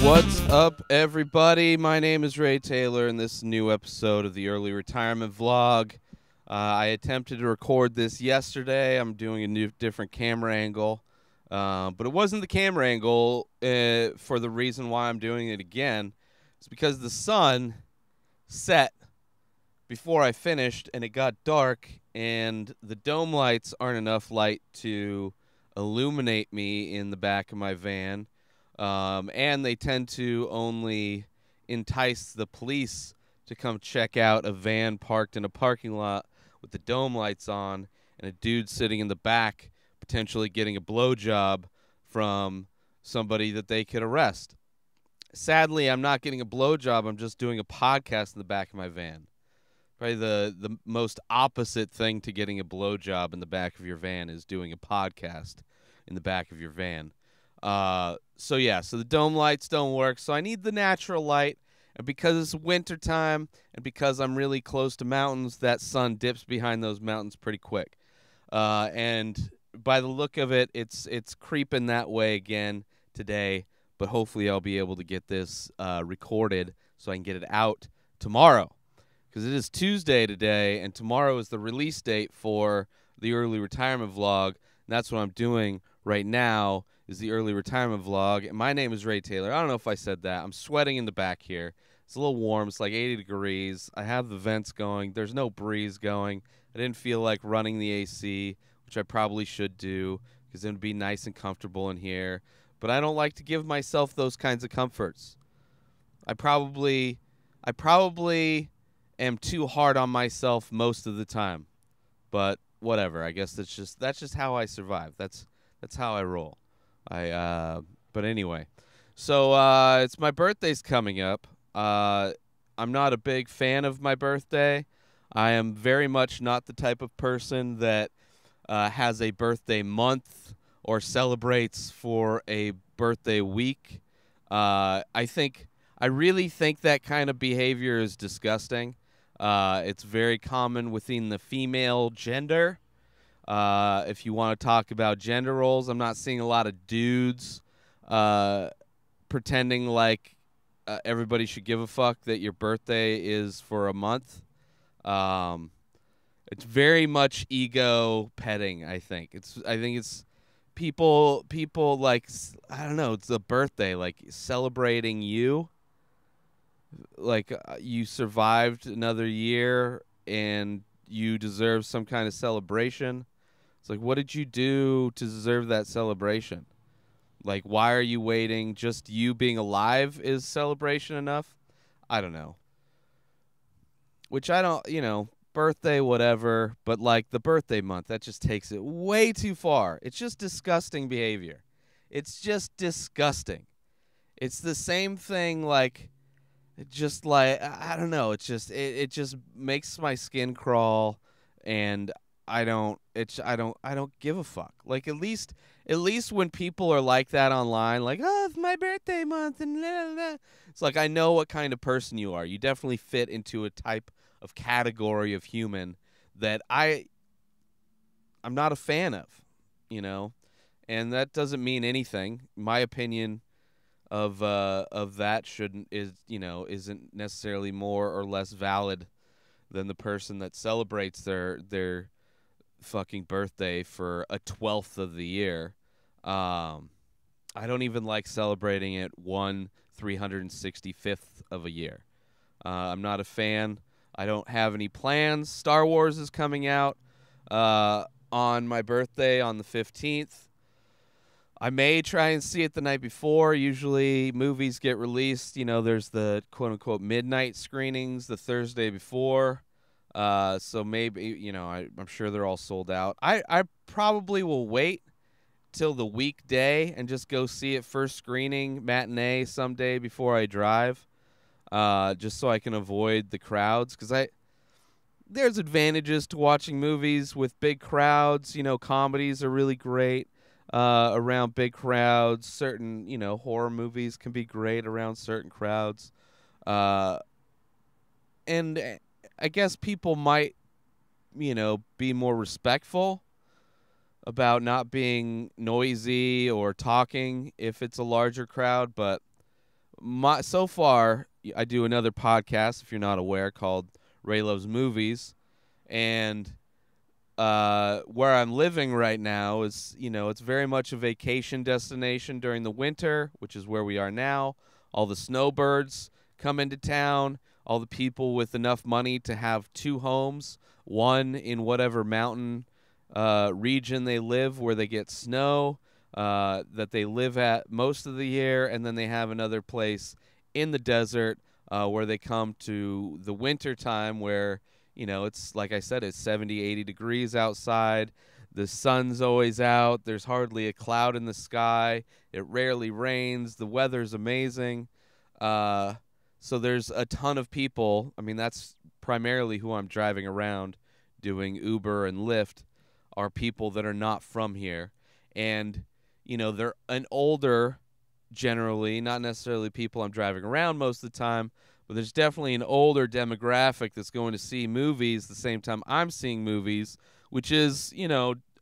What's up, everybody? My name is Ray Taylor, and this new episode of the Early Retirement Vlog. I attempted to record this yesterday. I'm doing a different camera angle, but it wasn't the camera angle for the reason why I'm doing it again. It's because the sun set before I finished, and it got dark, and the dome lights aren't enough light to illuminate me in the back of my van. And they tend to only entice the police to come check out a van parked in a parking lot with the dome lights on and a dude sitting in the back potentially getting a blowjob from somebody that they could arrest. Sadly, I'm not getting a blowjob. I'm just doing a podcast in the back of my van. Probably the most opposite thing to getting a blowjob in the back of your van is doing a podcast in the back of your van. So the dome lights don't work, so I need the natural light, and because it's winter time and because I'm really close to mountains, that sun dips behind those mountains pretty quick. And by the look of it, it's creeping that way again today, but hopefully I'll be able to get this recorded so I can get it out tomorrow, because it is Tuesday today, and tomorrow is the release date for the early retirement vlog, and that's what I'm doing right now. Is the early retirement vlog, and my name is Ray Taylor. I don't know if I said that. I'm sweating in the back here. It's a little warm. It's like 80 degrees. I have the vents going. There's no breeze going. I didn't feel like running the AC, which I probably should do because it would be nice and comfortable in here. But I don't like to give myself those kinds of comforts. I probably am too hard on myself most of the time. But whatever. I guess that's just how I survive. That's how I roll. But anyway, so it's my birthday's coming up. I'm not a big fan of my birthday. I am very much not the type of person that has a birthday month or celebrates for a birthday week. I really think that kind of behavior is disgusting. It's very common within the female gender. If you want to talk about gender roles, I'm not seeing a lot of dudes pretending like everybody should give a fuck that your birthday is for a month. It's very much ego petting, I think. I think it's people like, I don't know, it's a birthday, like celebrating you. Like you survived another year and you deserve some kind of celebration. It's like, what did you do to deserve that celebration? Like, why are you waiting? Just you being alive is celebration enough? I don't know. Which I don't, birthday, whatever. But, like, the birthday month, that just takes it way too far. It's just disgusting behavior. It's just disgusting. It's the same thing, like, just like, I don't know. It's just, it just makes my skin crawl, and I don't give a fuck. Like, at least when people are like that online, like, oh, it's my birthday month and blah, blah, blah. It's like, I know what kind of person you are. You definitely fit into a type of category of human that I'm not a fan of, and that doesn't mean anything. My opinion of that isn't necessarily more or less valid than the person that celebrates their fucking birthday for a 12th of the year. I don't even like celebrating it 365th of a year. I'm not a fan. I don't have any plans. Star Wars is coming out on my birthday on the 15th. I may try and see it the night before. Usually movies get released, there's the quote-unquote midnight screenings the Thursday before. So maybe, I'm sure they're all sold out. I probably will wait till the weekday and just go see it first screening, matinee someday before I drive, just so I can avoid the crowds. Because there's advantages to watching movies with big crowds. Comedies are really great around big crowds. Certain, horror movies can be great around certain crowds. And I guess people might, be more respectful about not being noisy or talking if it's a larger crowd, but so far, I do another podcast, if you're not aware, called Ray Loves Movies, and where I'm living right now is, it's very much a vacation destination during the winter, which is where we are now. All the snowbirds come into town, all the people with enough money to have two homes, one in whatever mountain region they live where they get snow, that they live at most of the year, and then they have another place in the desert where they come to the winter time where it's like I said, it's 70, 80 degrees outside. The sun's always out. There's hardly a cloud in the sky. It rarely rains. The weather's amazing. So there's a ton of people. I mean, that's primarily who I'm driving around doing Uber and Lyft, are people that are not from here. And, they're an older, generally, not necessarily people I'm driving around most of the time, but there's definitely an older demographic that's going to see movies the same time I'm seeing movies, which is,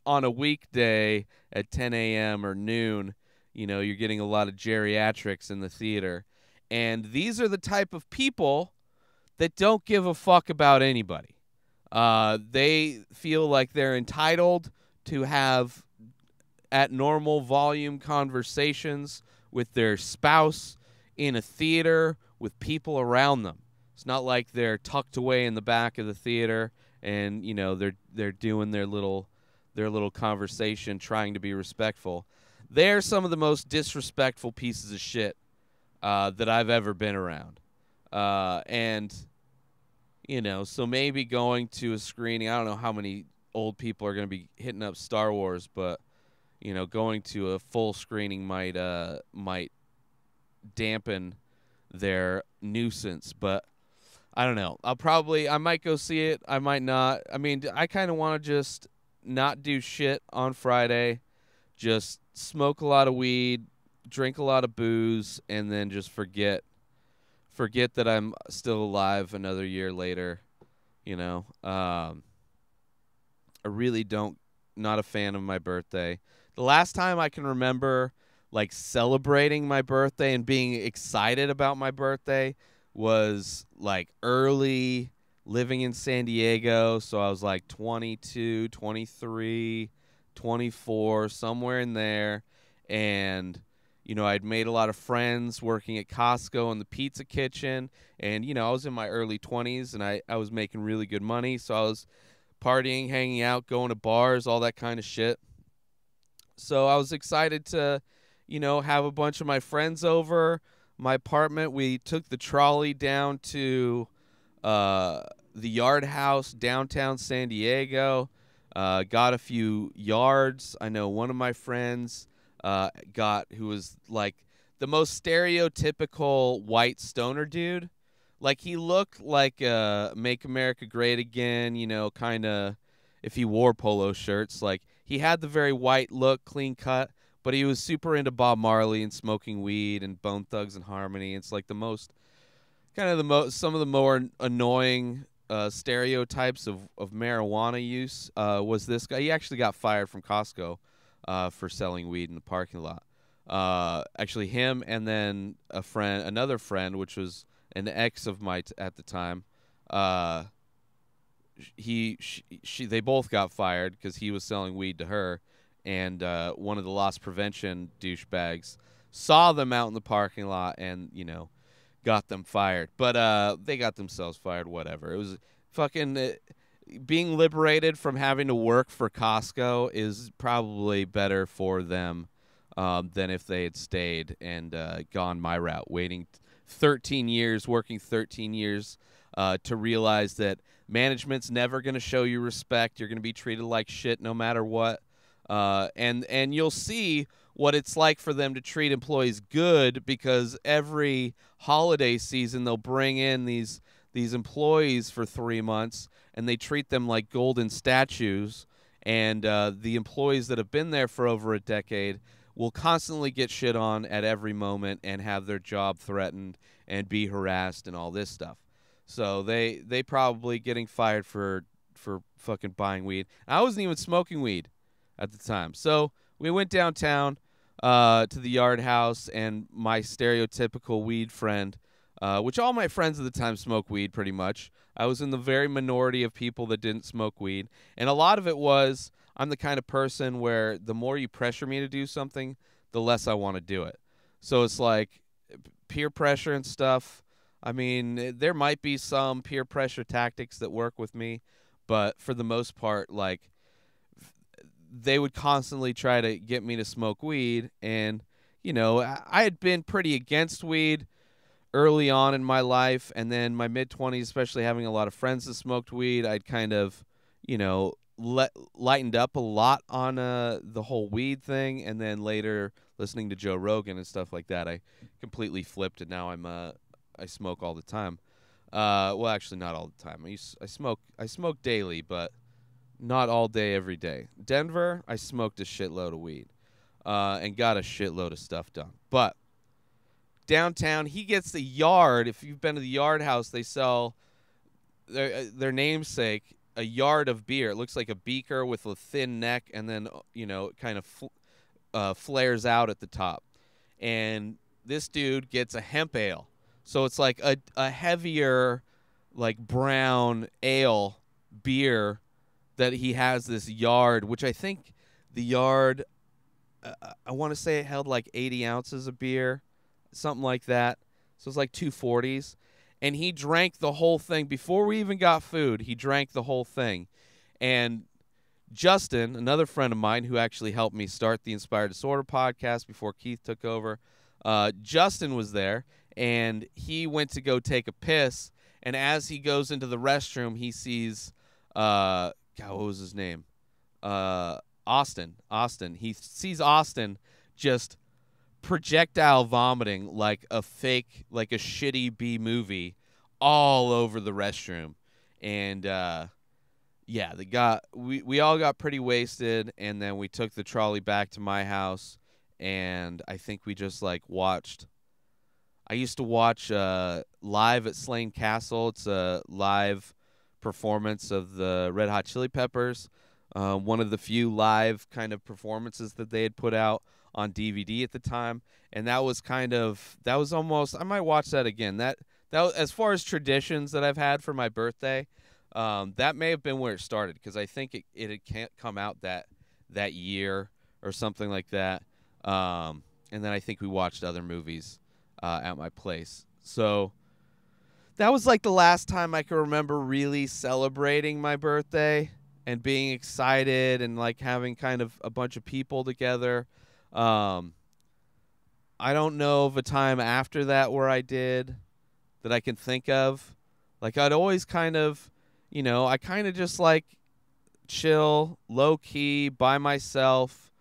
on a weekday at 10 a.m. or noon, you're getting a lot of geriatrics in the theater. And these are the type of people that don't give a fuck about anybody. They feel like they're entitled to have at normal volume conversations with their spouse in a theater with people around them. It's not like they're tucked away in the back of the theater and they're doing their little conversation trying to be respectful. They're some of the most disrespectful pieces of shit that I've ever been around. And so maybe going to a screening, I don't know how many old people are going to be hitting up Star Wars, but going to a full screening might dampen their nuisance. But I don't know. I might go see it. I might not. I mean, I kind of want to just not do shit on Friday, just smoke a lot of weed, drink a lot of booze, and then just forget that I'm still alive another year later. I really not a fan of my birthday. The last time I can remember like celebrating my birthday and being excited about my birthday was like early living in San Diego. So I was like 22, 23, 24, somewhere in there. And, I'd made a lot of friends working at Costco in the pizza kitchen. And, I was in my early 20s and I was making really good money. So I was partying, hanging out, going to bars, all that kind of shit. So I was excited to, have a bunch of my friends over my apartment. We took the trolley down to the Yard House, downtown San Diego, got a few yards. I know one of my friends who was like the most stereotypical white stoner dude. Like he looked like Make America Great Again, kind of if he wore polo shirts. Like he had the very white look, clean cut, but he was super into Bob Marley and smoking weed and Bone Thugs and Harmony. It's like some of the more annoying stereotypes of marijuana use was this guy. He actually got fired from Costco for selling weed in the parking lot. Actually, him and then another friend, which was an ex of mine at the time. They both got fired because he was selling weed to her, and one of the loss prevention douchebags saw them out in the parking lot and got them fired. But they got themselves fired. Whatever. It was fucking being liberated from having to work for Costco is probably better for them than if they had stayed and gone my route, waiting 13 years, working 13 years to realize that management's never going to show you respect. You're going to be treated like shit no matter what. And you'll see what it's like for them to treat employees good, because every holiday season they'll bring in these employees for 3 months and they treat them like golden statues. And the employees that have been there for over a decade will constantly get shit on at every moment and have their job threatened and be harassed and all this stuff. So they probably getting fired for fucking buying weed. I wasn't even smoking weed at the time. So we went downtown. to the Yard House, and my stereotypical weed friend, which all my friends at the time smoke weed pretty much. I was in the very minority of people that didn't smoke weed. And a lot of it was I'm the kind of person where the more you pressure me to do something, the less I want to do it. So it's like peer pressure and stuff. I mean, there might be some peer pressure tactics that work with me, but for the most part, like they would constantly try to get me to smoke weed. And, I had been pretty against weed early on in my life. And then my mid 20s, especially having a lot of friends that smoked weed, I'd kind of, lightened up a lot on the whole weed thing. And then later, listening to Joe Rogan and stuff like that, I completely flipped. And now I smoke all the time. Well, actually, not all the time. I smoke daily, but not all day, every day. Denver, I smoked a shitload of weed and got a shitload of stuff done. But downtown, he gets the Yard. If you've been to the Yard House, they sell their namesake, a yard of beer. It looks like a beaker with a thin neck, and then it kind of flares out at the top. And this dude gets a hemp ale, so it's like a heavier, like brown ale beer that he has this Yard, which I think the Yard, I want to say it held like 80 ounces of beer, something like that. So it's like 240s. And he drank the whole thing. Before we even got food, he drank the whole thing. And Justin, another friend of mine who actually helped me start the Inspired Disorder podcast before Keith took over, Justin was there, and he went to go take a piss. And as he goes into the restroom, he sees God, what was his name? Austin. He sees Austin just projectile vomiting like a shitty B movie all over the restroom. And yeah, we all got pretty wasted, and then we took the trolley back to my house, and I think we just like watched. I used to watch Live at Slane Castle. It's a live performance of the Red Hot Chili Peppers, one of the few live kind of performances that they had put out on DVD at the time. And that was almost, I might watch that again. That was, as far as traditions that I've had for my birthday, that may have been where it started, because I think it had come out that year or something like that. And then I think we watched other movies at my place. So that was like the last time I can remember really celebrating my birthday and being excited and like having kind of a bunch of people together. I don't know of a time after that where I did that I can think of. Like I'd always kind of, I kind of just like chill, low key, by myself,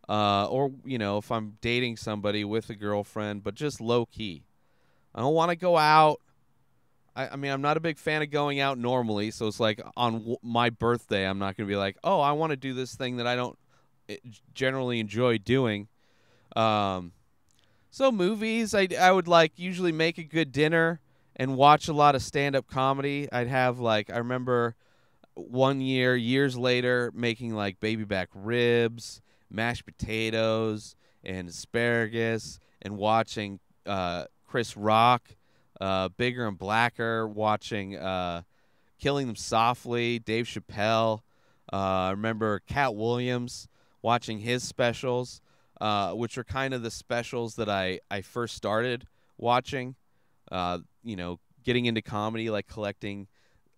or if I'm dating somebody with a girlfriend, but just low key. I don't want to go out. I mean, I'm not a big fan of going out normally, so it's like on my birthday, I'm not going to be like, oh, I want to do this thing that I don't generally enjoy doing. So movies, I would like usually make a good dinner and watch a lot of stand-up comedy. I'd have like, I remember one year, years later, making like baby back ribs, mashed potatoes, and asparagus, and watching Chris Rock, Bigger and Blacker, watching Killing Them Softly, Dave Chappelle. I remember Cat Williams, watching his specials, which are kind of the specials that I first started watching. Getting into comedy, like collecting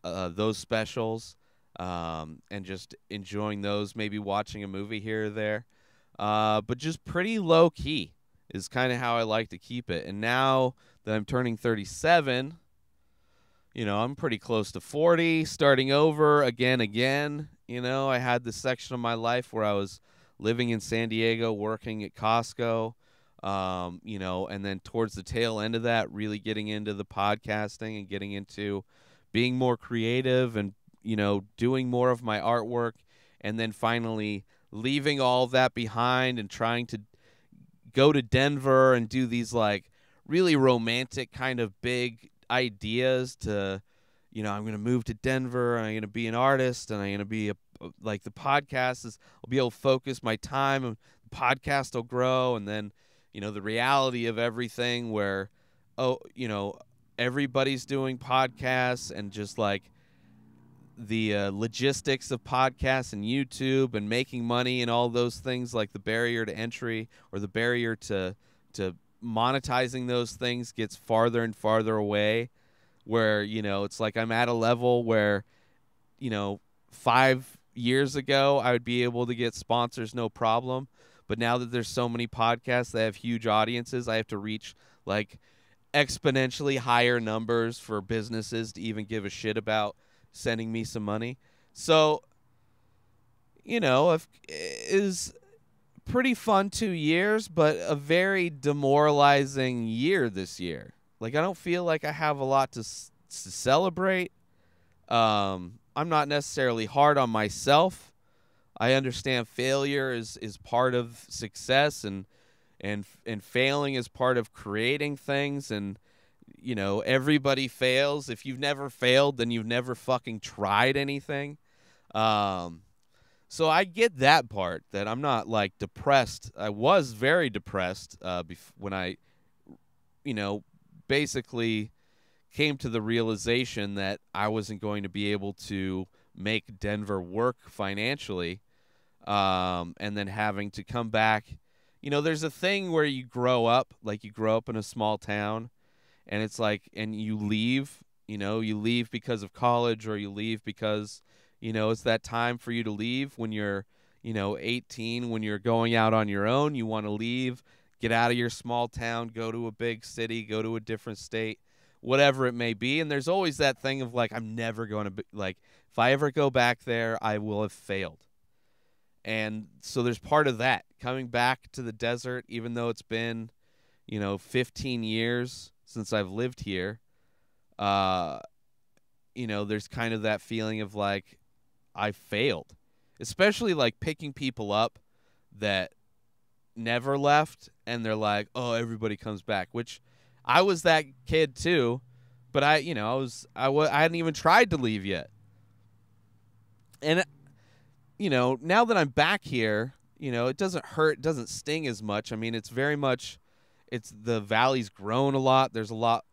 those specials, and just enjoying those, maybe watching a movie here or there. But just pretty low key is kind of how I like to keep it. And now that I'm turning 37, I'm pretty close to 40, starting over again. I had this section of my life where I was living in San Diego, working at Costco, and then towards the tail end of that, really getting into the podcasting and getting into being more creative and, doing more of my artwork, and then finally leaving all of that behind and trying to go to Denver and do these like really romantic kind of big ideas to, I'm going to move to Denver and I'm going to be an artist and I'm going to be like the podcast is, I'll be able to focus my time. And podcast will grow, and then the reality of everything where everybody's doing podcasts, and just like the logistics of podcasts and YouTube and making money and all those things, like the barrier to entry or the barrier to monetizing those things gets farther and farther away, where it's like I'm at a level where 5 years ago I would be able to get sponsors no problem, but now that there's so many podcasts that have huge audiences, I have to reach like exponentially higher numbers for businesses to even give a shit about sending me some money. So, is pretty fun 2 years, but a very demoralizing year this year. Like, I don't feel like I have a lot to celebrate. I'm not necessarily hard on myself. I understand failure is part of success, and failing is part of creating things, and everybody fails. If you've never failed, then you've never fucking tried anything. So I get that part, that I'm not like depressed. I was very depressed when I basically came to the realization that I wasn't going to be able to make Denver work financially, and then having to come back. There's a thing where you grow up in a small town, and it's like, and you leave because of college, or you leave because it's that time for you to leave when you're 18, when you're going out on your own. You want to leave, get out of your small town, go to a big city, go to a different state, whatever it may be. And there's always that thing of like, I'm never going to be like, if I ever go back there, I will have failed. And so there's part of that coming back to the desert, even though it's been 15 years since I've lived here. There's kind of that feeling of like I failed, especially like picking people up that never left, and they're like, oh, everybody comes back, which I was that kid too, but I hadn't even tried to leave yet. And now that I'm back here, it doesn't hurt, it doesn't sting as much. I mean, it's the valley's grown a lot. There's a lot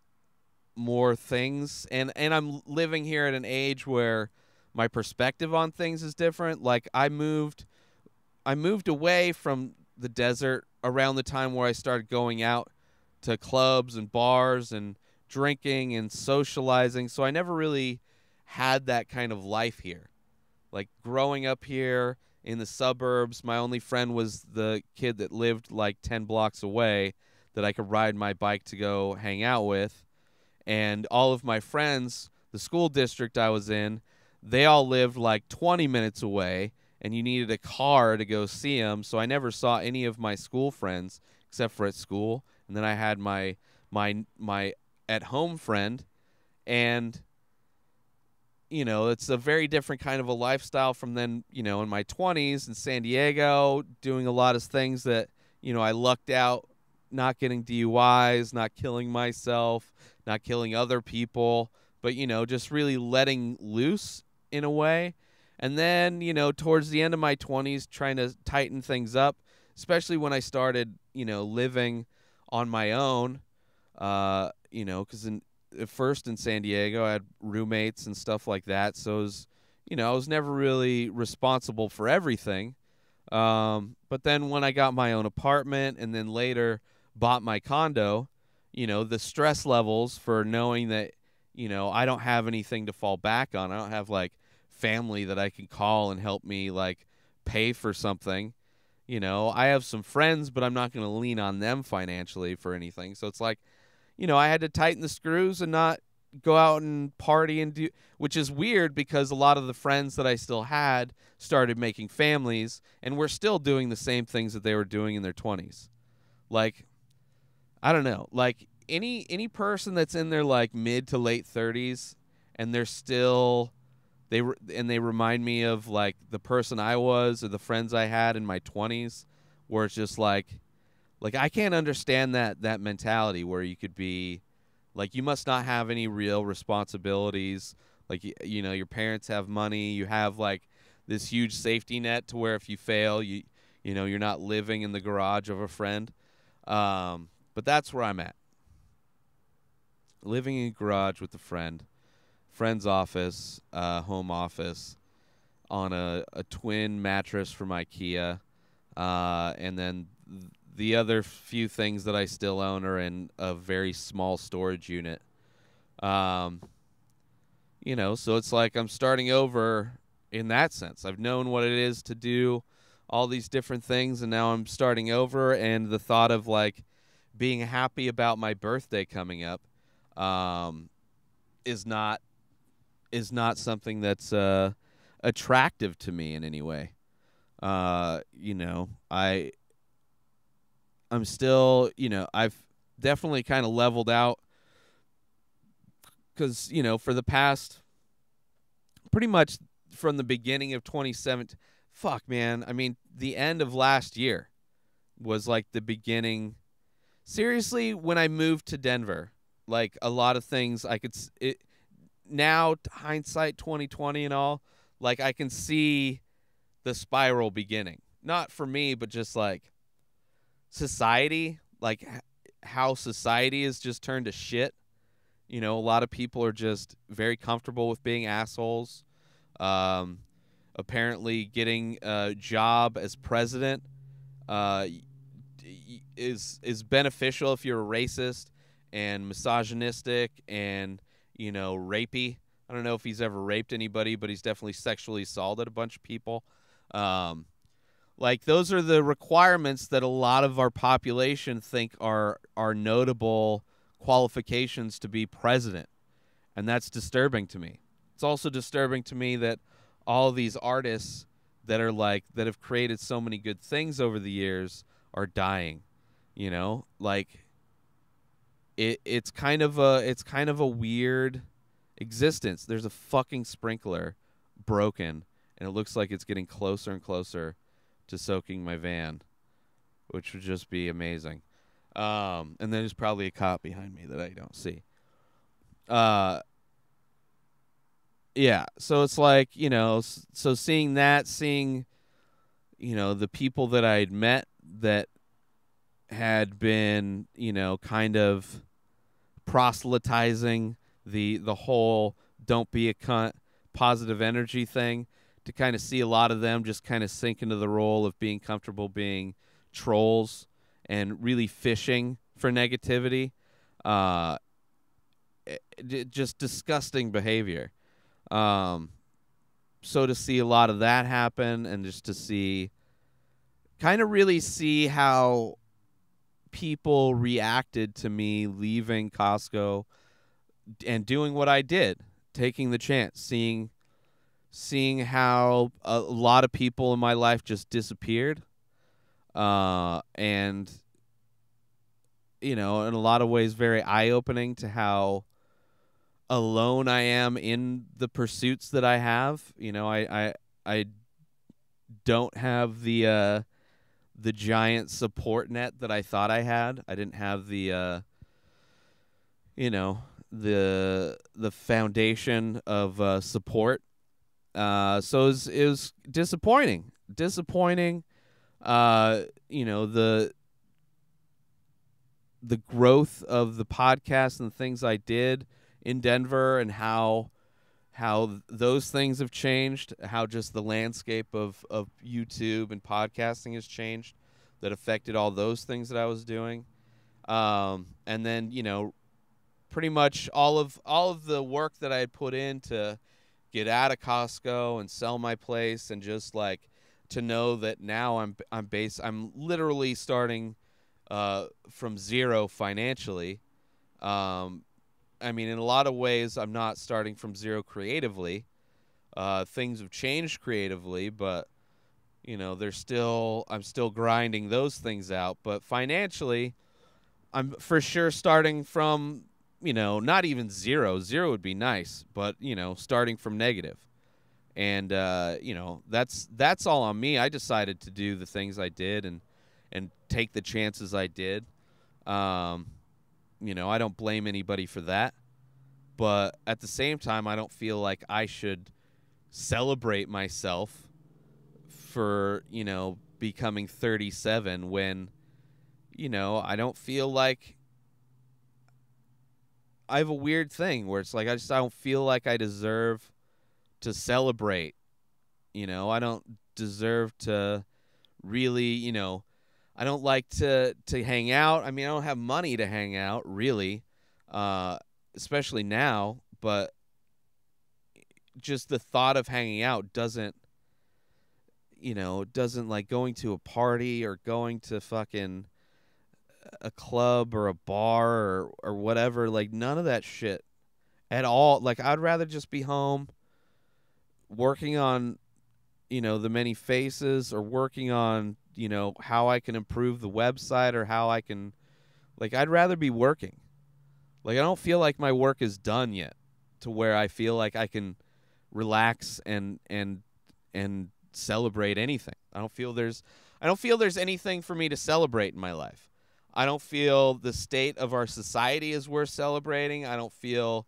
more things, and I'm living here at an age where my perspective on things is different. Like I moved away from the desert around the time where I started going out to clubs and bars and drinking and socializing, so I never really had that kind of life here. Like growing up here in the suburbs, my only friend was the kid that lived like 10 blocks away that I could ride my bike to go hang out with. And all of my friends, the school district I was in, they all lived like 20 minutes away, and you needed a car to go see them. So I never saw any of my school friends except for at school. And then I had my at-home friend, and it's a very different kind of a lifestyle from then, in my 20s in San Diego, doing a lot of things that, I lucked out, not getting DUIs, not killing myself, not killing other people, but, just really letting loose in a way. And then, towards the end of my 20s, trying to tighten things up, especially when I started, living on my own, because at first in San Diego, I had roommates and stuff like that. So it was, I was never really responsible for everything. But then when I got my own apartment and then later bought my condo, the stress levels for knowing that, I don't have anything to fall back on. I don't have like family that I can call and help me like pay for something. I have some friends, but I'm not going to lean on them financially for anything. So it's like, I had to tighten the screws and not go out and party and do, which is weird because a lot of the friends that I still had started making families, and we're still doing the same things that they were doing in their 20s. Like, I don't know, like any person that's in their like mid to late 30s and they're still they remind me of like the person I was or the friends I had in my 20s, where it's just like I can't understand that mentality where you could be like, you must not have any real responsibilities. Like, your parents have money. You have like this huge safety net to where if you fail, You're not living in the garage of a friend. But that's where I'm at. Living in a garage with a friend's office, home office, on a twin mattress from IKEA, and then the other few things that I still own are in a very small storage unit. Um, so it's like I'm starting over in that sense. I've known what it is to do all these different things, and now I'm starting over. And the thought of like being happy about my birthday coming up um, is not something that's attractive to me in any way. I'm still, I've definitely kind of leveled out because, for the past pretty much from the beginning of 2017, fuck, man. I mean, the end of last year was like the beginning. Seriously, when I moved to Denver, like a lot of things I could, now hindsight 2020 and all, like I can see the spiral beginning. Not for me, but just like society, like how society has just turned to shit. A lot of people are just very comfortable with being assholes. Um, Apparently, getting a job as president uh, is beneficial if you're a racist and misogynistic and rapey. I don't know if he's ever raped anybody, but he's definitely sexually assaulted a bunch of people. Um, like those are the requirements that a lot of our population think are notable qualifications to be president, and that's disturbing to me. It's also disturbing to me that all of these artists that have created so many good things over the years are dying. Like it's kind of a weird existence. There's a fucking sprinkler broken, and it looks like it's getting closer and closer to soaking my van, which would just be amazing. And then there's probably a cop behind me that I don't see. Yeah, so it's like, so seeing the people that I had met that had been, kind of proselytizing the whole don't be a cunt positive energy thing, to kind of see a lot of them just kind of sink into the role of being comfortable being trolls and really fishing for negativity. Just disgusting behavior. So to see a lot of that happen, and just to really see how people reacted to me leaving Costco and doing what I did, taking the chance, seeing how a lot of people in my life just disappeared, and in a lot of ways very eye-opening to how alone I am in the pursuits that I have. I don't have the giant support net that I thought I had. I didn't have the the foundation of support. So it was disappointing. Disappointing. The growth of the podcast and the things I did in Denver, and how those things have changed, how just the landscape of YouTube and podcasting has changed, that affected all those things that I was doing. And then, pretty much all of the work that I had put in to get out of Costco and sell my place, and just like to know that now I'm literally starting from zero financially. I mean, in a lot of ways, I'm not starting from zero creatively. Things have changed creatively, but I'm still grinding those things out. But financially, I'm for sure starting from not even zero. Zero would be nice, but starting from negative. And that's all on me. I decided to do the things I did and take the chances I did. I don't blame anybody for that. But at the same time, I don't feel like I should celebrate myself for, becoming 37 when, I don't feel like I have a weird thing where it's like I don't feel like I deserve to celebrate. I don't deserve to really, I don't like to hang out. I mean, I don't have money to hang out really, especially now. But just the thought of hanging out doesn't like going to a party or going to fucking a club or a bar or whatever. Like none of that shit at all. Like I'd rather just be home working on the many faces, or working on how I can improve the website, or how I can, like, I'd rather be working. Like I don't feel like my work is done yet to where I feel like I can relax and celebrate anything. I don't feel there's anything for me to celebrate in my life. I don't feel the state of our society is worth celebrating. I don't feel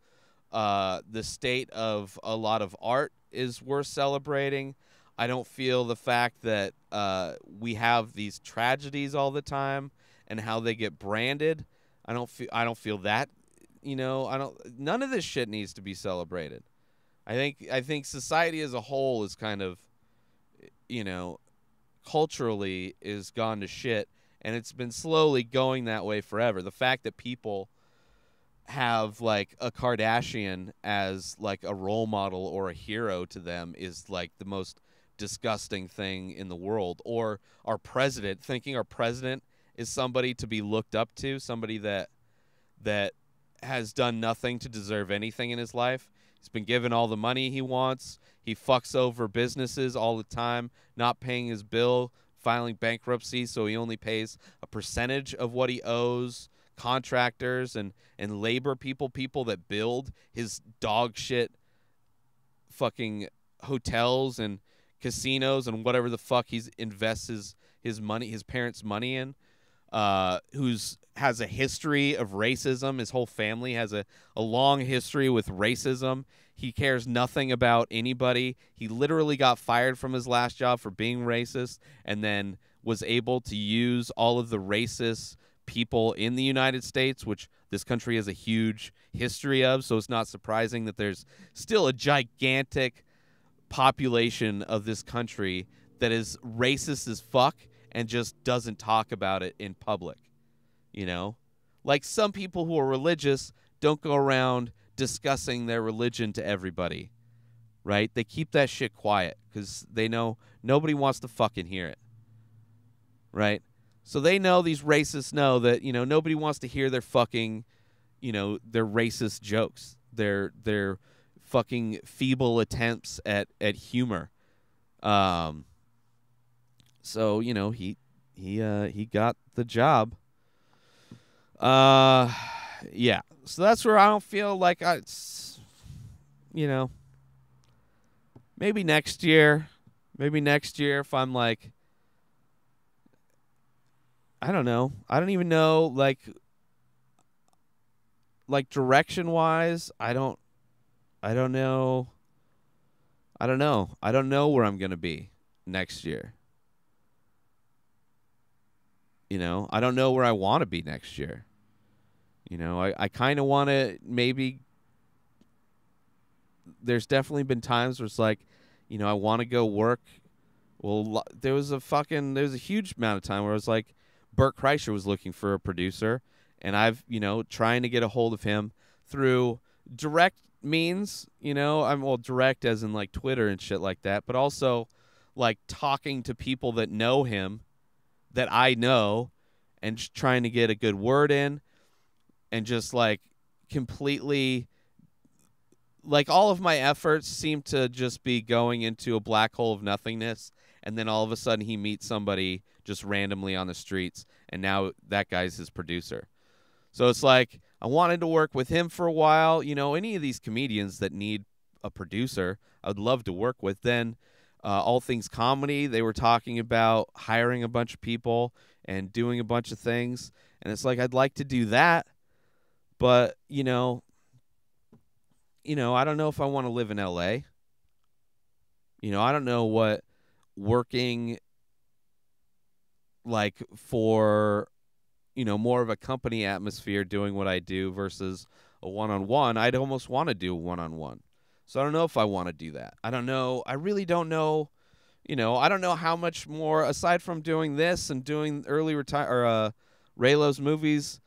the state of a lot of art is worth celebrating. I don't feel the fact that we have these tragedies all the time and how they get branded. I don't feel that. None of this shit needs to be celebrated. I think society as a whole is kind of, culturally is gone to shit, and it's been slowly going that way forever. The fact that people have like a Kardashian as like a role model or a hero to them is like the most disgusting thing in the world. Or thinking our president is somebody to be looked up to, somebody that has done nothing to deserve anything in his life. He's been given all the money he wants. He fucks over businesses all the time, not paying his bill, filing bankruptcy, so he only pays a percentage of what he owes contractors and labor people that build his dog shit fucking hotels and casinos and whatever the fuck he invests his parents' money in. Has a history of racism. His whole family has a long history with racism. He cares nothing about anybody. He literally got fired from his last job for being racist, and then was able to use all of the racist people in the United States, which this country has a huge history of. So it's not surprising that there's still a gigantic population of this country that is racist as fuck and just doesn't talk about it in public. Like some people who are religious don't go around discussing their religion to everybody, right? They keep that shit quiet because they know nobody wants to fucking hear it, right? So they know, these racists know that, nobody wants to hear their fucking, their racist jokes, their fucking feeble attempts at humor. So, he got the job. Yeah. So that's where I don't feel like maybe next year if I'm like, I don't know. I don't even know, like direction wise. I don't know. I don't know where I'm going to be next year. I don't know where I want to be next year. I kind of want to maybe. There's definitely been times where it's like, I want to go work. Well, there was a huge amount of time where I was like, Bert Kreischer was looking for a producer, and I've, trying to get a hold of him through direct means, I'm direct as in like Twitter and shit like that, but also like talking to people that know him, that I know, and just trying to get a good word in, and just like completely, like all of my efforts seem to just be going into a black hole of nothingness, and then all of a sudden he meets somebody just randomly on the streets, and now that guy's his producer. So it's like, I wanted to work with him for a while. Any of these comedians that need a producer, I would love to work with. Then All Things Comedy, they were talking about hiring a bunch of people and doing a bunch of things. And it's like, I'd like to do that. But, I don't know if I want to live in LA. I don't know what working like for more of a company atmosphere doing what I do versus a one-on-one, I'd almost want to do a one-on-one. So I don't know if I want to do that. I don't know. I really don't know. I don't know how much more aside from doing this and doing early retire or Raylo's movies.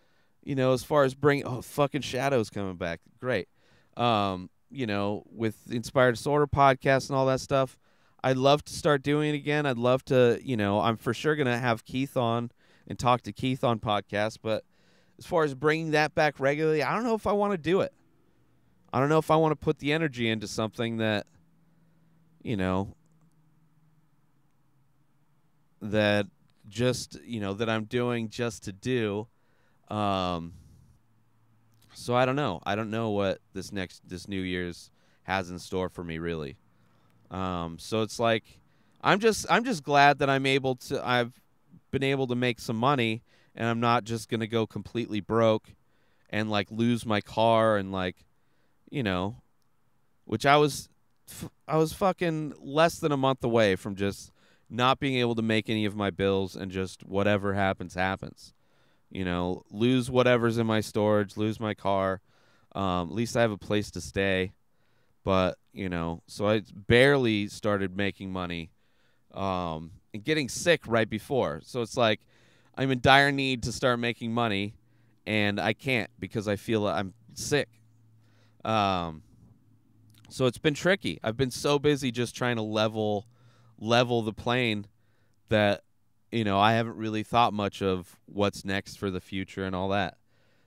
As far as fucking Shadow's coming back, great. With the Inspired Disorder podcast and all that stuff, I'd love to start doing it again. I'd love to. I'm for sure gonna have Keith on and talk to Keith on podcasts. But as far as bringing that back regularly, I don't know if I want to do it. I don't know if I want to put the energy into something that, that just, that I'm doing just to do. So I don't know. I don't know what this New Year's has in store for me, really. So it's like, I'm just glad that I've been able to make some money, and I'm not just going to go completely broke and like lose my car and like, which I was fucking less than a month away from just not being able to make any of my bills and just whatever happens, happens. Lose whatever's in my storage, lose my car. At least I have a place to stay. But, so I barely started making money and getting sick right before. So it's like I'm in dire need to start making money, and I can't because I feel I'm sick. So it's been tricky. I've been so busy just trying to level the plane that, I haven't really thought much of what's next for the future and all that.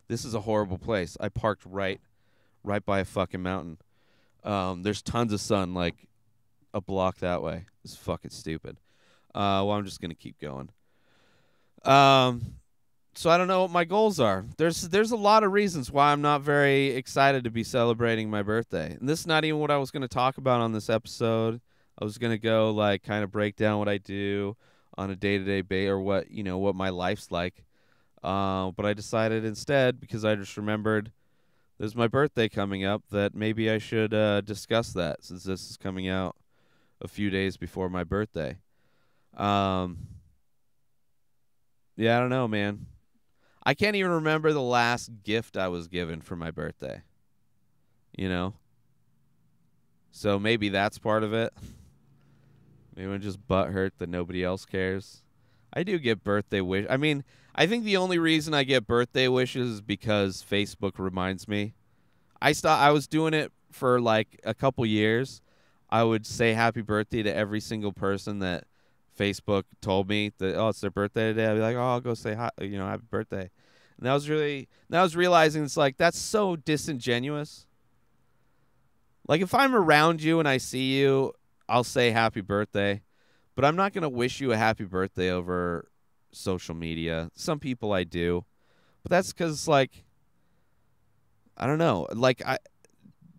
This is a horrible place. I parked right by a fucking mountain. There's tons of sun like a block that way. It's fucking stupid. Well, I'm just going to keep going. So I don't know what my goals are. There's a lot of reasons why I'm not very excited to be celebrating my birthday. And this is not even what I was going to talk about on this episode. I was going to go like kind of break down what I do on a day-to-day basis or what my life's like. But I decided instead, because I just remembered there's my birthday coming up, that maybe I should discuss that since this is coming out a few days before my birthday. Yeah, I don't know, man. I can't even remember the last gift I was given for my birthday. So maybe that's part of it. Maybe I'm just butthurt that nobody else cares. I do get birthday wish. I mean, I think the only reason I get birthday wishes is because Facebook reminds me. I was doing it for like a couple years. I would say happy birthday to every single person that Facebook told me that, it's their birthday today. I'd be like, I'll go say hi, happy birthday. And that was realizing it's like, that's so disingenuous. Like if I'm around you and I see you, I'll say happy birthday, but I'm not going to wish you a happy birthday over social media. Some people I do, but that's because like, I don't know, like I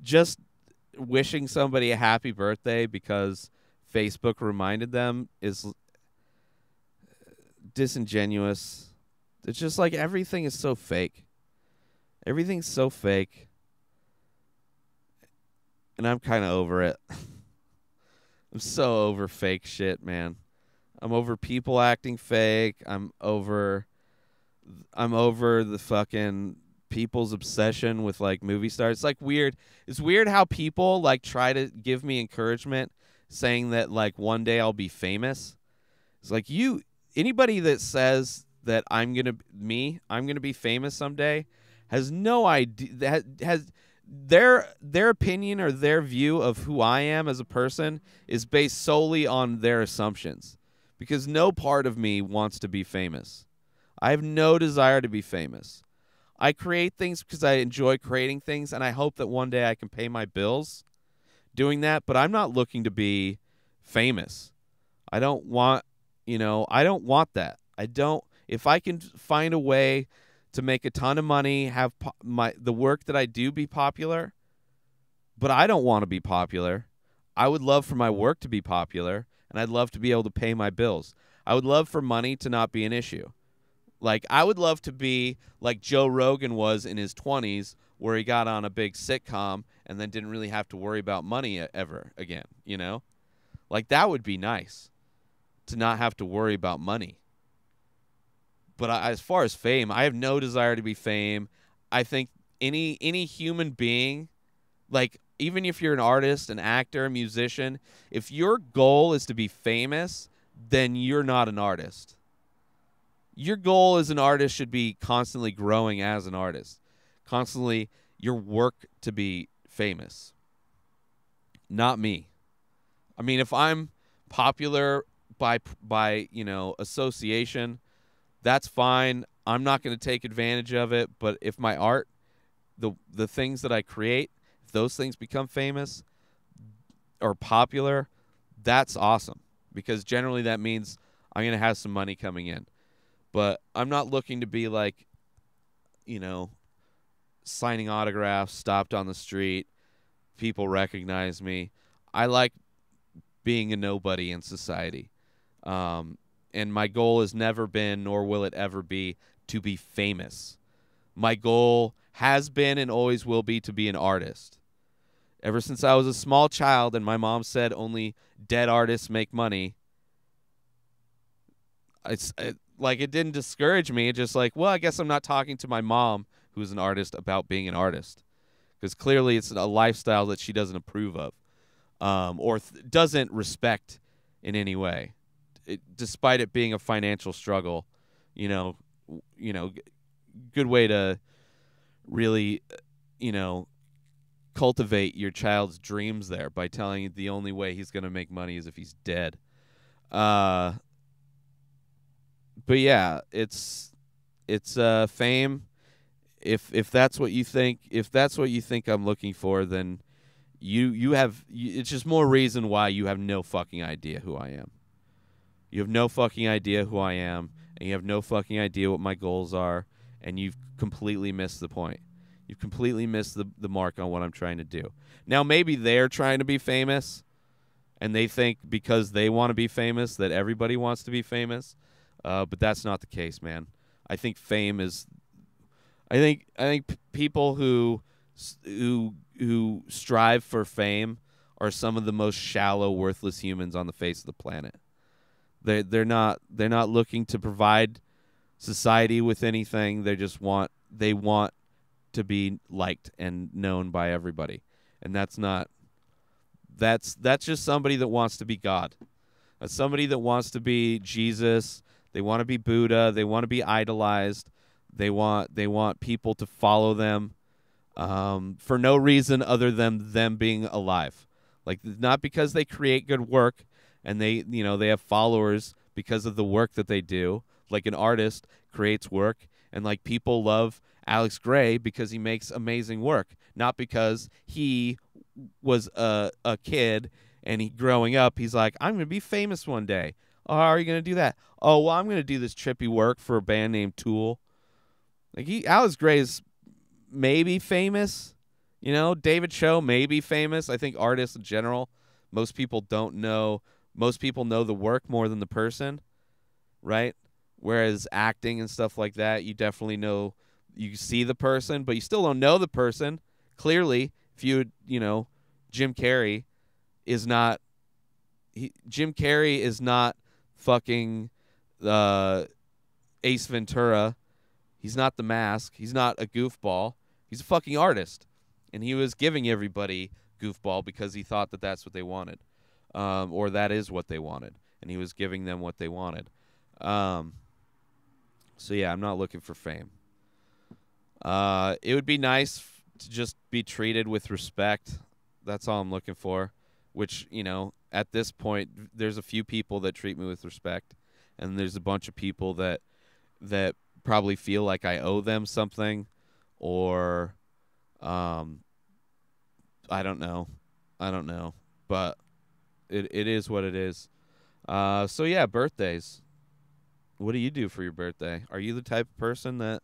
just wishing somebody a happy birthday because Facebook reminded them is disingenuous. It's just like everything is so fake. Everything's so fake. And I'm kind of over it. I'm so over fake shit, man. I'm over people acting fake. I'm over the fucking people's obsession with like movie stars. It's like weird. It's weird how people like try to give me encouragement saying that like one day I'll be famous. It's like anybody that says that I'm going to be famous someday has no idea that has their opinion or their view of who I am as a person is based solely on their assumptions, because no part of me wants to be famous. I have no desire to be famous. I create things because I enjoy creating things, and I hope that one day I can pay my bills doing that, but I'm not looking to be famous. I don't want that. If I can find a way to make a ton of money, have the work that I do be popular, but I don't want to be popular. I would love for my work to be popular, and I'd love to be able to pay my bills. I would love for money to not be an issue. Like, I would love to be like Joe Rogan was in his 20s, where he got on a big sitcom and then didn't really have to worry about money ever again, Like, that would be nice, to not have to worry about money. But as far as fame, I have no desire to be fame. I think any human being, like even if you're an artist, an actor, a musician, if your goal is to be famous, then you're not an artist. Your goal as an artist should be constantly growing as an artist, constantly your work to be famous. Not me. I mean, if I'm popular by association, that's fine. I'm not going to take advantage of it. But if my art, the things that I create, if those things become famous or popular, that's awesome because generally that means I'm going to have some money coming in. But I'm not looking to be like, signing autographs, stopped on the street, people recognize me. I like being a nobody in society. And my goal has never been, nor will it ever be, to be famous. My goal has been and always will be to be an artist. Ever since I was a small child and my mom said only dead artists make money, it didn't discourage me. It's just like, well, I guess I'm not talking to my mom, who's an artist, about being an artist. Because clearly it's a lifestyle that she doesn't approve of or doesn't respect in any way. Despite it being a financial struggle, good way to really, cultivate your child's dreams there by telling you the only way he's going to make money is if he's dead. But yeah, it's fame. If that's what you think, I'm looking for, then you have. It's just more reason why you have no fucking idea who I am. You have no fucking idea who I am, and you have no fucking idea what my goals are, and you've completely missed the point. You've completely missed the mark on what I'm trying to do. Now, maybe they're trying to be famous, and they think because they want to be famous that everybody wants to be famous, but that's not the case, man. I think fame is. I think people who strive for fame are some of the most shallow, worthless humans on the face of the planet. They're not looking to provide society with anything. They want to be liked and known by everybody, and that's just somebody that wants to be God. That's somebody that wants to be Jesus. They want to be Buddha. They want to be idolized. They want people to follow them for no reason other than them being alive. Like, not because they create good work and they have followers because of the work that they do. Like an artist creates work, and like people love Alex Gray because he makes amazing work, not because he was a kid and growing up, he's like, I'm going to be famous one day. Oh, how are you going to do that? Oh, well, I'm going to do this trippy work for a band named Tool. Like Alex Gray is maybe famous, David Cho may be famous. I think artists in general, most people don't know. Most people know the work more than the person, right? Whereas acting and stuff like that, you definitely know, you see the person, but you still don't know the person. Clearly, if Jim Carrey is not fucking Ace Ventura. He's not The Mask. He's not a goofball. He's a fucking artist. And he was giving everybody goofball because he thought that that's what they wanted. Or that is what they wanted. And he was giving them what they wanted. So, yeah, I'm not looking for fame. It would be nice to just be treated with respect. That's all I'm looking for. Which, at this point, there's a few people that treat me with respect. And there's a bunch of people that probably feel like I owe them something, or I don't know, but it is what it is. So yeah, birthdays. What do you do for your birthday? Are you the type of person that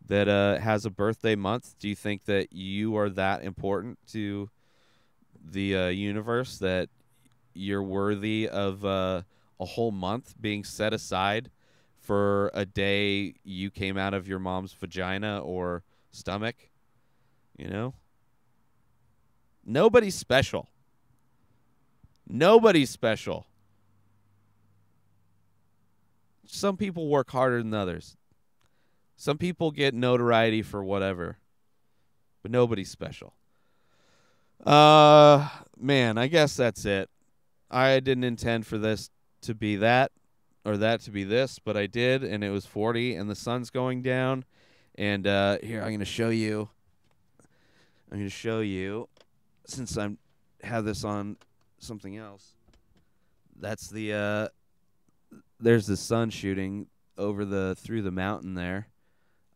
has a birthday month? Do you think that you are that important to the universe that you're worthy of a whole month being set aside for a day you came out of your mom's vagina or stomach? Nobody's special. Nobody's special. Some people work harder than others. Some people get notoriety for whatever, but nobody's special. Man, I guess that's it. I didn't intend for this to be that or that to be this, but I did, and it was 40, and the sun's going down. And here, I'm going to show you. Since I have this on something else. That's there's the sun shooting over through the mountain there.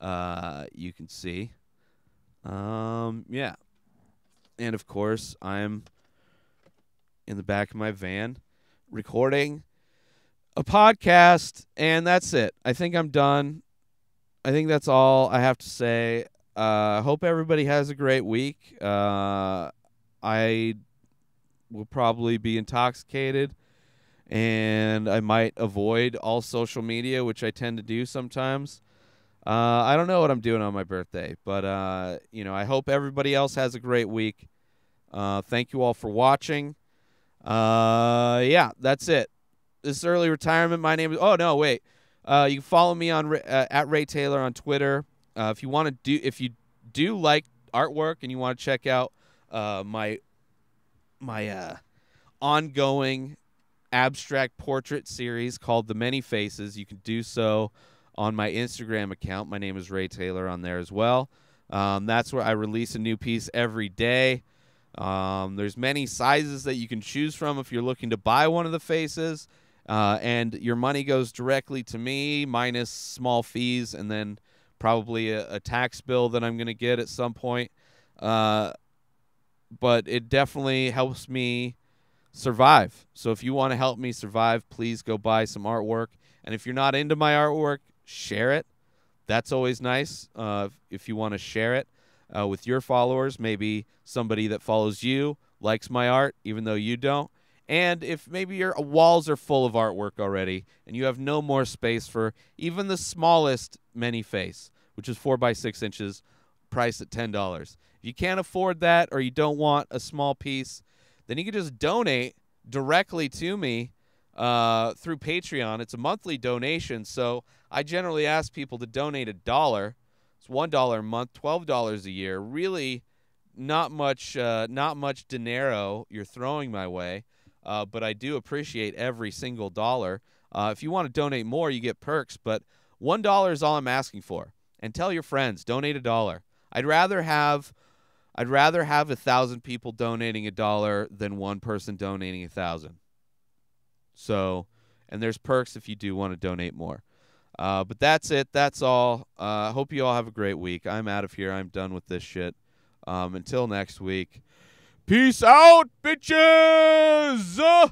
You can see. Yeah. And of course, I'm in the back of my van recording a podcast, and that's it. I think I'm done. I think that's all I have to say. Hope everybody has a great week. I will probably be intoxicated, and I might avoid all social media, which I tend to do sometimes. I don't know what I'm doing on my birthday, but I hope everybody else has a great week. Thank you all for watching. Yeah, that's it. This is Early Retirement. My name is. Oh no, wait. You can follow me on at Ray Taylor on Twitter. If you do like artwork and you want to check out my ongoing abstract portrait series called The Many Faces, you can do so on my Instagram account. My name is Ray Taylor on there as well. That's where I release a new piece every day. There's many sizes that you can choose from if you're looking to buy one of the faces, and your money goes directly to me minus small fees and then probably a tax bill that I'm going to get at some point. But it definitely helps me survive. So if you want to help me survive, please go buy some artwork. And if you're not into my artwork, share it. That's always nice. If you want to share it with your followers, maybe somebody that follows you likes my art, even though you don't. And if maybe your walls are full of artwork already and you have no more space for even the smallest many face, which is 4 by 6 inches, priced at $10. If you can't afford that or you don't want a small piece, then you can just donate directly to me through Patreon. It's a monthly donation, so I generally ask people to donate $1. It's $1 a month, $12 a year. Really, not much dinero you're throwing my way, but I do appreciate every single dollar. If you want to donate more, you get perks, but $1 is all I'm asking for. And tell your friends, donate $1. I'd rather have 1,000 people donating $1 than one person donating 1,000. So, and there's perks if you do want to donate more. But that's it. That's all. Hope you all have a great week. I'm out of here. I'm done with this shit. Until next week. Peace out, bitches!